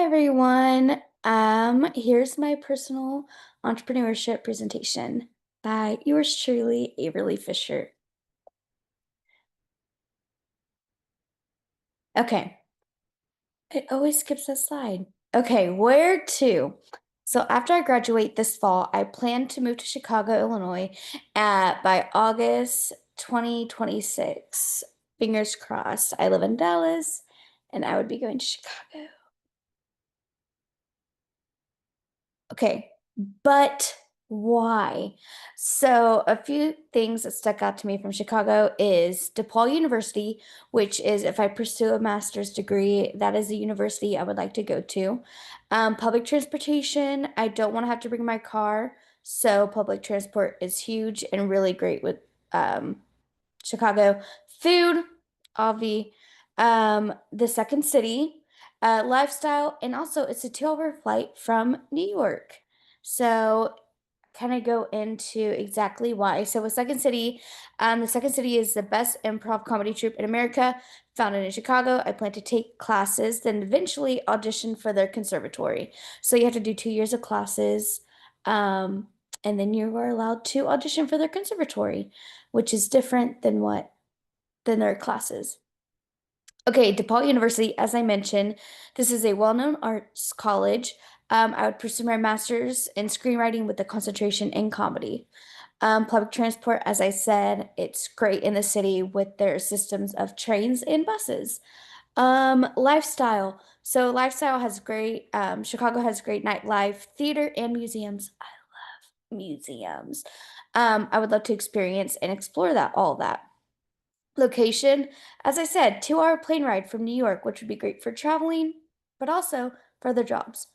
everyone. Here's my personal entrepreneurship presentation by yours truly, Averly Fisher. Okay, it always skips that slide. Okay, where to? So after I graduate this fall, I plan to move to Chicago, Illinois, by August 2026. Fingers crossed. I live in Dallas, and I would be going to Chicago. Okay, but why? So a few things that stuck out to me from Chicago is DePaul University, which is if I pursue a master's degree, that is a university I would like to go to. Public transportation, I don't want to have to bring my car, so public transport is huge and really great with um, Chicago. Food, obvi. The second city, lifestyle, and also it's a 2-hour flight from New York. So kind of go into exactly why. So with Second City, the Second City is the best improv comedy troupe in America, founded in Chicago. I plan to take classes, then eventually audition for their conservatory. So you have to do 2 years of classes, um, and then you are allowed to audition for their conservatory, which is different than their classes. Okay, DePaul University, as I mentioned, this is a well-known arts college. I would pursue my master's in screenwriting with a concentration in comedy. Public transport, as I said, it's great in the city with their systems of trains and buses. Lifestyle. So lifestyle has great, Chicago has great nightlife, theater, and museums. I love museums. I would love to experience and explore all that. Location, as I said, 2-hour plane ride from New York, which would be great for traveling, but also for other jobs.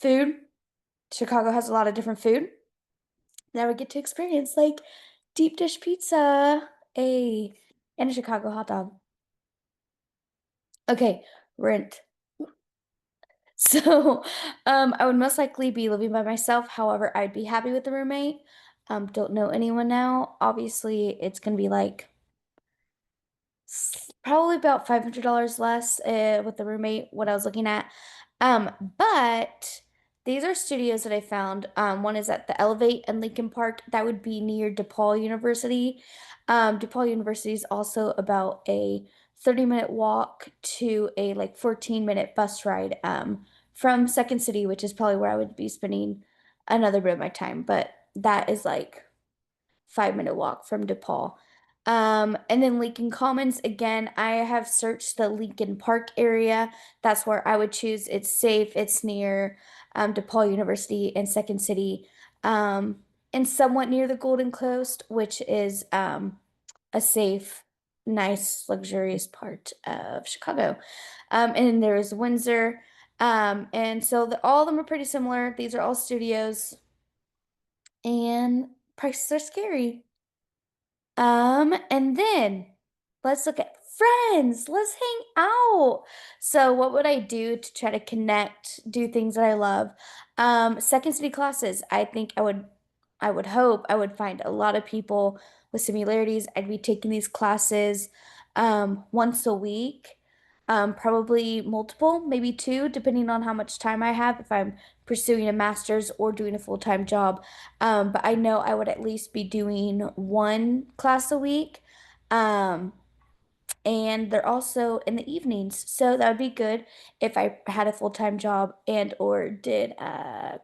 Food, Chicago has a lot of different food that I would get to experience, like deep dish pizza, and a Chicago hot dog. Okay, rent. So, I would most likely be living by myself. However, I'd be happy with a roommate. Don't know anyone now. Obviously, it's gonna be like probably about $500 less with the roommate, what I was looking at. But these are studios that I found. One is at the Elevate in Lincoln Park. That would be near DePaul University. DePaul University is also about a 30-minute walk to a like 14-minute bus ride from Second City, which is probably where I would be spending another bit of my time. But that is like 5-minute walk from DePaul. And then Lincoln Commons, again, I have searched the Lincoln Park area. That's where I would choose. It's safe, it's near DePaul University and Second City, and somewhat near the Golden Coast, which is a safe, nice, luxurious part of Chicago. And then there's Windsor. And so all of them are pretty similar. These are all studios, and prices are scary. And then let's look at friends. Let's hang out. So, what would I do to try to connect, do things that I love? Second city classes. I would hope I would find a lot of people with similarities. I'd be taking these classes once a week, probably multiple, maybe two, depending on how much time I have, if I'm pursuing a master's or doing a full-time job. But I know I would at least be doing one class a week. Um, and they're also in the evenings. So that would be good if I had a full-time job and or did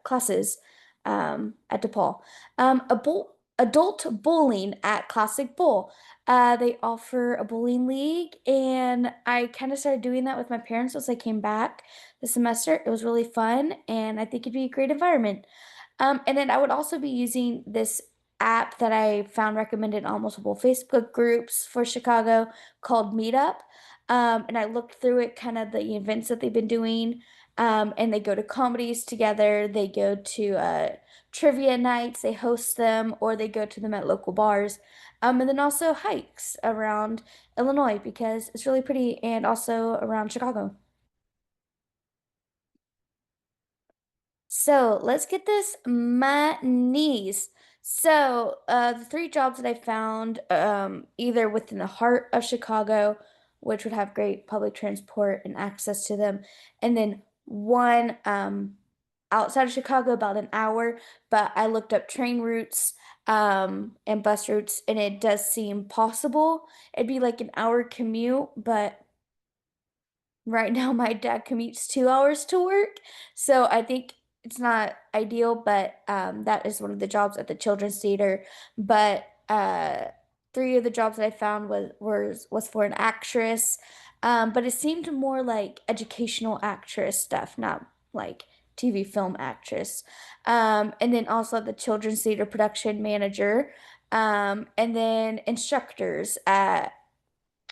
classes at DePaul. Adult bowling at Classic Bowl. They offer a bowling league, and I kind of started doing that with my parents as I came back this semester. It was really fun, and I think it'd be a great environment. And then I would also be using this app that I found recommended on multiple Facebook groups for Chicago called Meetup. And I looked through it, kind of the events that they've been doing. And they go to comedies together, they go to trivia nights, they host them, or they go to them at local bars. And then also hikes around Illinois because it's really pretty, and also around Chicago. So let's get this money's. So the three jobs that I found, either within the heart of Chicago, which would have great public transport and access to them, and then one outside of Chicago, about an hour, but I looked up train routes and bus routes, and it does seem possible. It'd be like an hour commute, but right now, my dad commutes 2 hours to work, so I think it's not ideal, but, that is one of the jobs at the children's theater, but, 3 of the jobs that I found was for an actress, but it seemed more like educational actress stuff, not like TV film actress, and then also the children's theater production manager, and then instructors at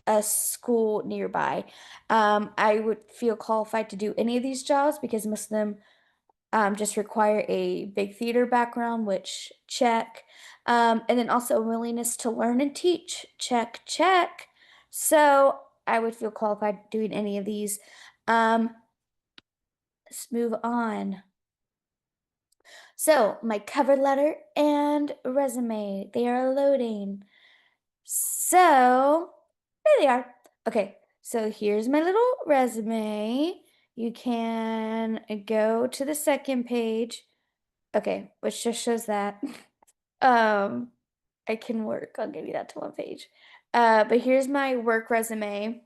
a school nearby. I would feel qualified to do any of these jobs because most of them just require a big theater background, which check. And then also a willingness to learn and teach, check, check. So I would feel qualified doing any of these. Um, let's move on. So my cover letter and resume, they are loading. So, there they are. Okay, so here's my little resume. You can go to the second page. Okay, which just shows that. Um, I can work on getting that to one page. But here's my work resume.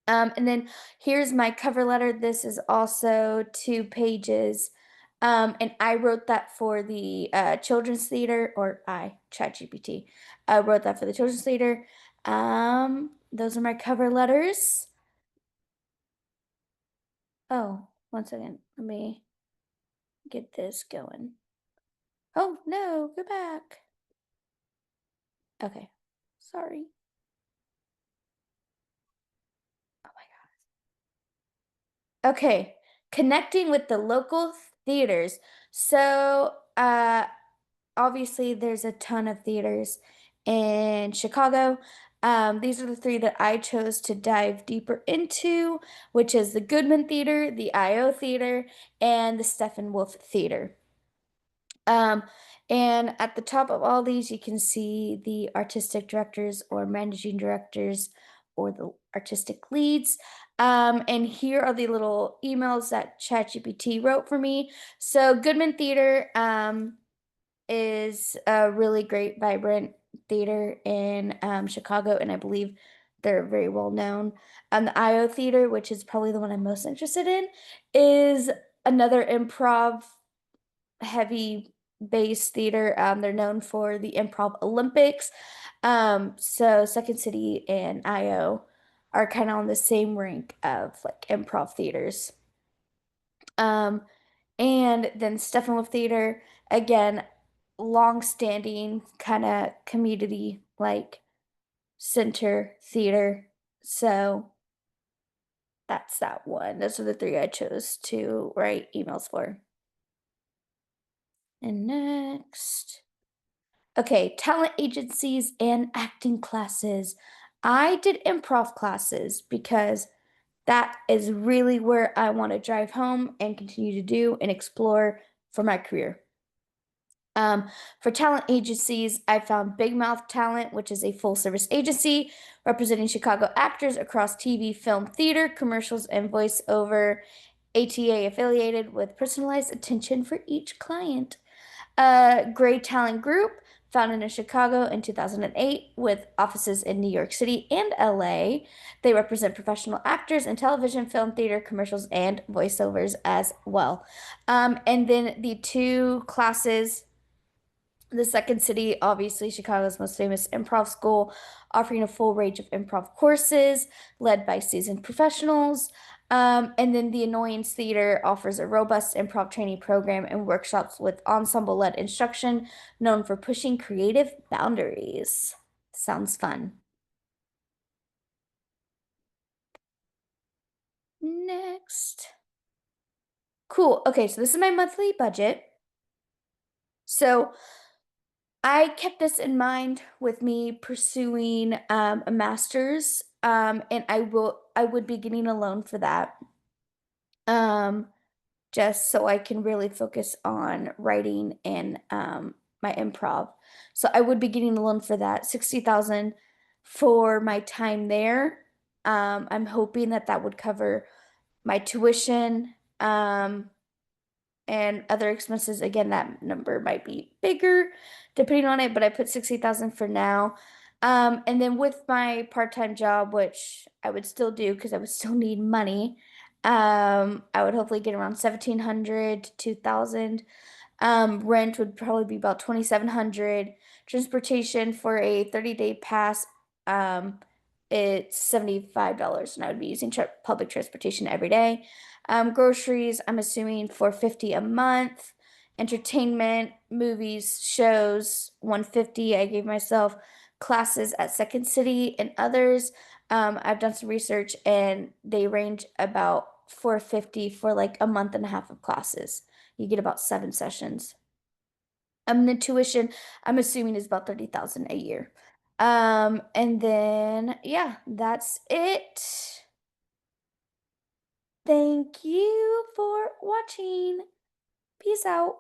And then here's my cover letter. This is also 2 pages. And I wrote that for the children's theater, or ChatGPT, wrote that for the children's theater. Those are my cover letters. Oh, one second. Let me get this going. Oh, no, go back. Okay, sorry. Oh my God. Okay, connecting with the local theaters. So, obviously there's a ton of theaters in Chicago. These are the 3 that I chose to dive deeper into, which is the Goodman Theater, the IO Theater, and the Steppenwolf Theater. Um, and at the top of all these, you can see the artistic directors or managing directors or the artistic leads. And here are the little emails that ChatGPT wrote for me. So Goodman Theater, is a really great, vibrant theater in Chicago, and I believe they're very well known. The IO Theater, which is probably the one I'm most interested in, is another improv heavy based theater. They're known for the Improv Olympics. So Second City and IO are kind of on the same rank of like improv theaters. Um, and then Steppenwolf Theater, again, long-standing kind of community like center theater. So that's that one. Those are the 3 I chose to write emails for. And next. Okay, talent agencies and acting classes. I did improv classes because that is really where I want to drive home and continue to do and explore for my career. For talent agencies, I found Big Mouth Talent, which is a full service agency representing Chicago actors across TV, film, theater, commercials, and voiceover. ATA affiliated with personalized attention for each client. Gray Talent Group, founded in Chicago in 2008 with offices in New York City and LA. They represent professional actors in television, film, theater, commercials, and voiceovers as well. And then the 2 classes, the Second City, obviously Chicago's most famous improv school, offering a full range of improv courses led by seasoned professionals. And then the Annoyance Theater offers a robust improv training program and workshops with ensemble-led instruction, known for pushing creative boundaries. Sounds fun. Next. Cool. Okay, so this is my monthly budget. So I kept this in mind with me pursuing a master's, and I would be getting a loan for that, um, just so I can really focus on writing and my improv. So I would be getting a loan for that, 60,000 for my time there. I'm hoping that that would cover my tuition Um, and other expenses, again, that number might be bigger depending on it, but I put 60,000 for now. And then with my part-time job, which I would still do because I would still need money, I would hopefully get around 1,700 to 2,000. Rent would probably be about 2,700. Transportation for a 30-day pass, um, it's $75, and I would be using public transportation every day. Groceries, I'm assuming for 50 a month. Entertainment, movies, shows, 150. I gave myself classes at Second City and others. I've done some research and they range about 450 for like a month and a half of classes. You get about 7 sessions. The tuition, I'm assuming is about 30,000 a year. And then yeah, that's it. Thank you for watching. Peace out.